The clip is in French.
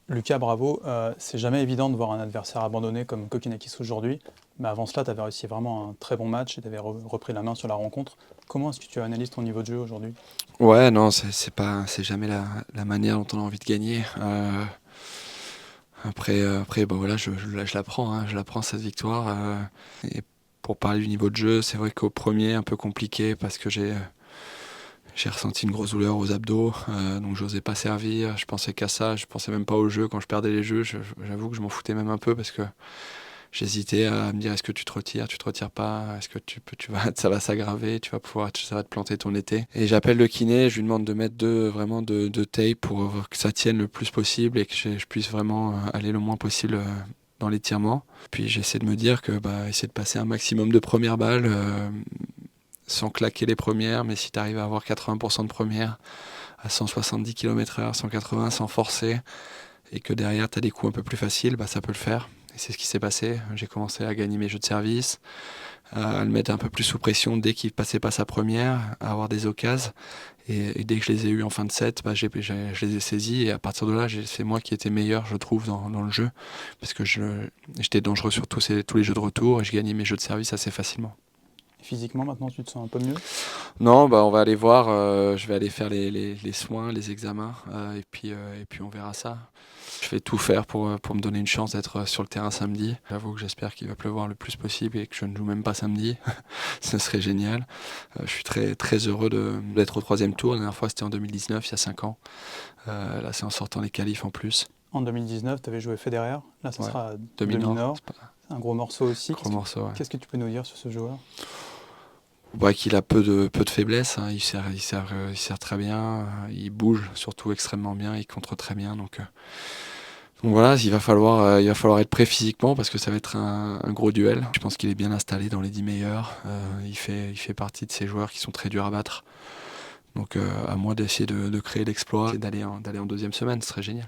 Lucas, bravo. C'est jamais évident de voir un adversaire abandonné comme Kokkinakis aujourd'hui. Mais avant cela, tu avais réussi vraiment un très bon match et tu avais repris la main sur la rencontre. Comment est-ce que tu analyses ton niveau de jeu aujourd'hui? Ouais, non, c'est jamais la manière dont on a envie de gagner. Après, bon voilà, je la prends, hein, je la prends cette victoire. Et pour parler du niveau de jeu, c'est vrai qu'au premier, un peu compliqué parce que j'ai ressenti une grosse douleur aux abdos, donc j'osais pas servir. Je pensais qu'à ça, je pensais même pas au jeu. Quand je perdais les jeux, j'avoue que je m'en foutais même un peu parce que j'hésitais à me dire est-ce que tu te retires pas, est-ce que ça va s'aggraver, ça va te planter ton été. Et j'appelle le kiné, je lui demande de mettre vraiment de tape pour que ça tienne le plus possible et que je puisse vraiment aller le moins possible dans l'étirement. Puis j'essaie de me dire que essayer de passer un maximum de premières balles sans claquer les premières, mais si tu arrives à avoir 80% de premières à 170 km/h, 180 sans forcer, et que derrière tu as des coups un peu plus faciles, ça peut le faire. Et c'est ce qui s'est passé. J'ai commencé à gagner mes jeux de service, à le mettre un peu plus sous pression dès qu'il passait pas sa première, à avoir des occasions. Et dès que je les ai eus en fin de set, je les ai saisis. Et à partir de là, c'est moi qui étais meilleur, je trouve, dans le jeu. Parce que j'étais dangereux sur tous les jeux de retour et je gagnais mes jeux de service assez facilement. Physiquement, maintenant, tu te sens un peu mieux? Non, on va aller voir. Je vais aller faire les soins, les examens, et puis on verra ça. Je vais tout faire pour me donner une chance d'être sur le terrain samedi. J'avoue que j'espère qu'il va pleuvoir le plus possible et que je ne joue même pas samedi. Ce serait génial. Je suis très, très heureux d'être au troisième tour. La dernière fois, c'était en 2019, il y a 5 ans. Là, c'est en sortant les qualifs en plus. En 2019, tu avais joué Federer. Là, ce Ouais, sera demi-nord, demi-nord. c'est pas C'est un gros morceau un aussi. gros morceau. Ouais. Qu'est-ce que tu peux nous dire sur ce joueur? Qu'il a peu de faiblesse, hein. Il sert très bien, il bouge surtout extrêmement bien, il contre très bien. Donc voilà, il va falloir être prêt physiquement parce que ça va être un gros duel. Je pense qu'il est bien installé dans les 10 meilleurs. Il fait partie de ces joueurs qui sont très durs à battre. Donc à moi d'essayer de créer l'exploit et d'aller en deuxième semaine, ce serait génial.